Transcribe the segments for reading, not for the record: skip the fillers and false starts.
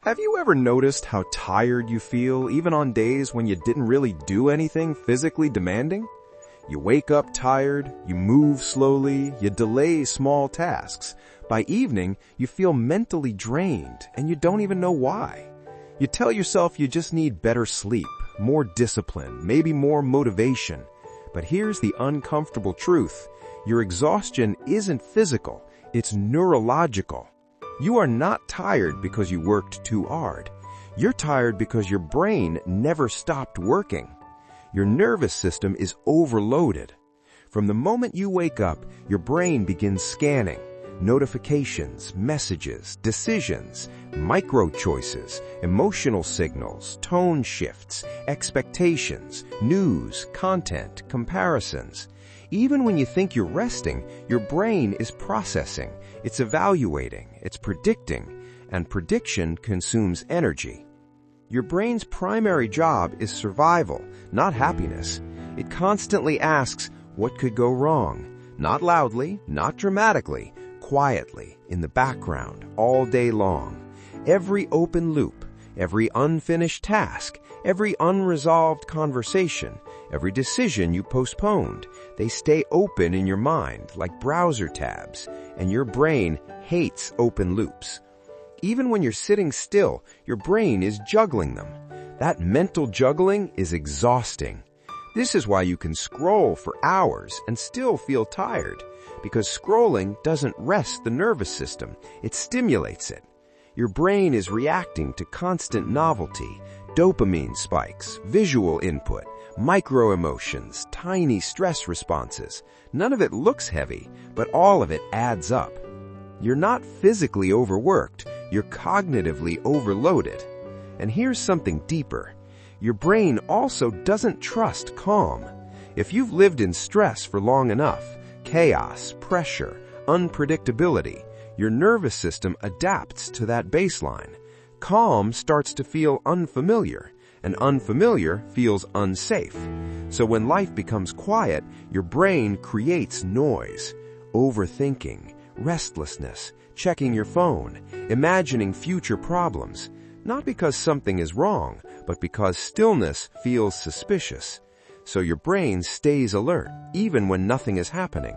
Have you ever noticed how tired you feel even on days when you didn't really do anything physically demanding? You wake up tired, you move slowly, you delay small tasks. By evening, you feel mentally drained and you don't even know why. You tell yourself you just need better sleep, more discipline, maybe more motivation. But here's the uncomfortable truth. Your exhaustion isn't physical, it's neurological. You are not tired because you worked too hard. You're tired because your brain never stopped working. Your nervous system is overloaded. From the moment you wake up, your brain begins scanning. Notifications, messages, decisions, micro choices, emotional signals, tone shifts, expectations, news, content, comparisons. Even when you think you're resting, your brain is processing, it's evaluating, it's predicting, and prediction consumes energy. Your brain's primary job is survival, not happiness. It constantly asks, what could go wrong? Not loudly, not dramatically, quietly, in the background, all day long. Every open loop, every unfinished task, every unresolved conversation, every decision you postponed, they stay open in your mind like browser tabs, and your brain hates open loops. Even when you're sitting still, your brain is juggling them. That mental juggling is exhausting. This is why you can scroll for hours and still feel tired, because scrolling doesn't rest the nervous system, it stimulates it. Your brain is reacting to constant novelty, dopamine spikes, visual input, micro-emotions, tiny stress responses. None of it looks heavy, but all of it adds up. You're not physically overworked, you're cognitively overloaded. And here's something deeper. Your brain also doesn't trust calm. If you've lived in stress for long enough, chaos, pressure, unpredictability, your nervous system adapts to that baseline. Calm starts to feel unfamiliar, and unfamiliar feels unsafe. So when life becomes quiet, your brain creates noise, overthinking, restlessness, checking your phone, imagining future problems, not because something is wrong, but because stillness feels suspicious. So your brain stays alert, even when nothing is happening.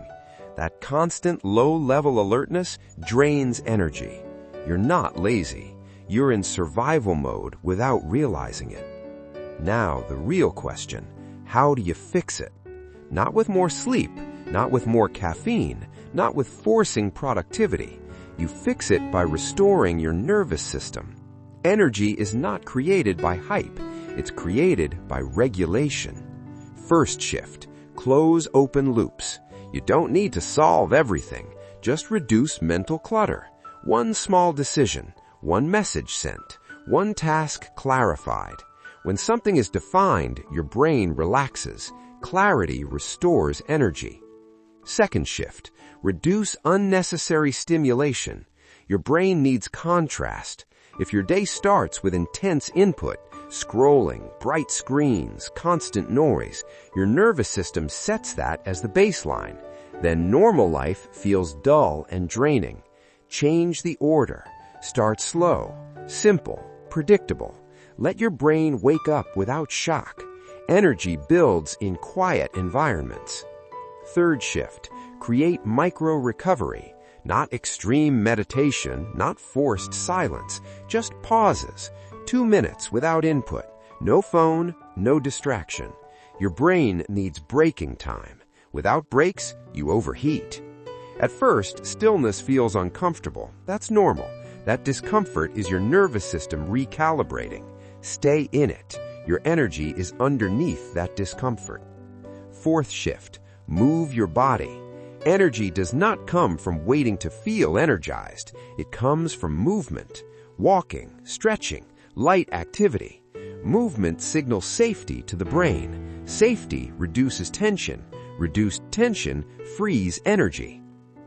That constant low-level alertness drains energy. You're not lazy. You're in survival mode without realizing it. Now, the real question, how do you fix it? Not with more sleep, not with more caffeine, not with forcing productivity. You fix it by restoring your nervous system. Energy is not created by hype. It's created by regulation. First shift, close open loops. You don't need to solve everything. Just reduce mental clutter. One small decision, one message sent, one task clarified. When something is defined, your brain relaxes. Clarity restores energy. Second shift, reduce unnecessary stimulation. Your brain needs contrast. If your day starts with intense input, scrolling, bright screens, constant noise, your nervous system sets that as the baseline. Then normal life feels dull and draining. Change the order. Start slow, simple, predictable. Let your brain wake up without shock. Energy builds in quiet environments. Third shift, create micro-recovery. Not extreme meditation, not forced silence, just pauses. 2 minutes without input. No phone, no distraction. Your brain needs breaking time. Without breaks, you overheat. At first, stillness feels uncomfortable. That's normal. That discomfort is your nervous system recalibrating. Stay in it. Your energy is underneath that discomfort. Fourth shift, move your body. Energy does not come from waiting to feel energized. It comes from movement, walking, stretching, light activity. Movement signals safety to the brain. Safety reduces tension. Reduced tension frees energy.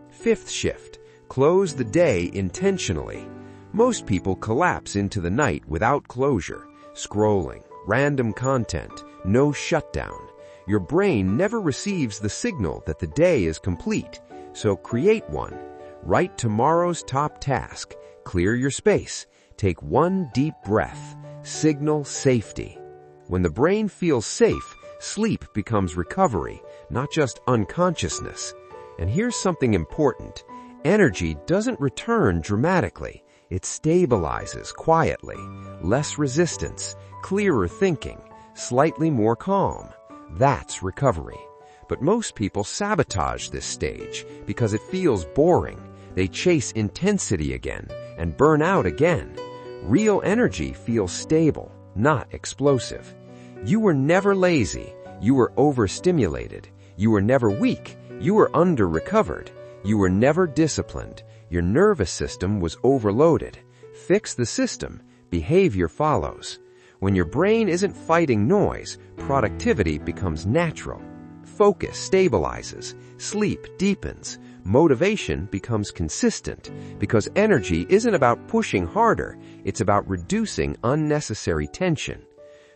Fifth shift, close the day intentionally. Most people collapse into the night without closure. Scrolling, random content, no shutdown. Your brain never receives the signal that the day is complete, so create one. Write tomorrow's top task. Clear your space. Take one deep breath. Signal safety. When the brain feels safe, sleep becomes recovery, not just unconsciousness. And here's something important. Energy doesn't return dramatically. It stabilizes quietly. Less resistance, clearer thinking, slightly more calm. That's recovery. But most people sabotage this stage because it feels boring. They chase intensity again and burn out again. Real energy feels stable, not explosive. You were never lazy. You were overstimulated. You were never weak. You were under-recovered. You were never disciplined. Your nervous system was overloaded. Fix the system. Behavior follows. When your brain isn't fighting noise, productivity becomes natural. Focus stabilizes. Sleep deepens. Motivation becomes consistent because energy isn't about pushing harder. It's about reducing unnecessary tension.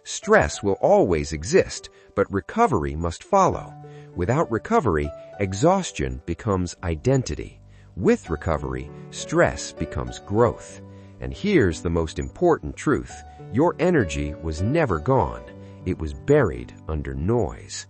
Stress will always exist, but recovery must follow. Without recovery, exhaustion becomes identity. With recovery, stress becomes growth. And here's the most important truth. Your energy was never gone. It was buried under noise.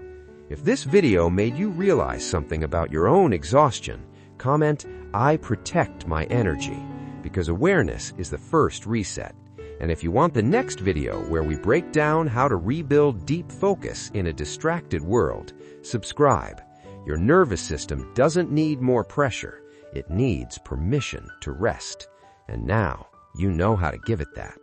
If this video made you realize something about your own exhaustion, comment, "I protect my energy," because awareness is the first reset. And if you want the next video where we break down how to rebuild deep focus in a distracted world, subscribe. Your nervous system doesn't need more pressure. It needs permission to rest. And now you know how to give it that.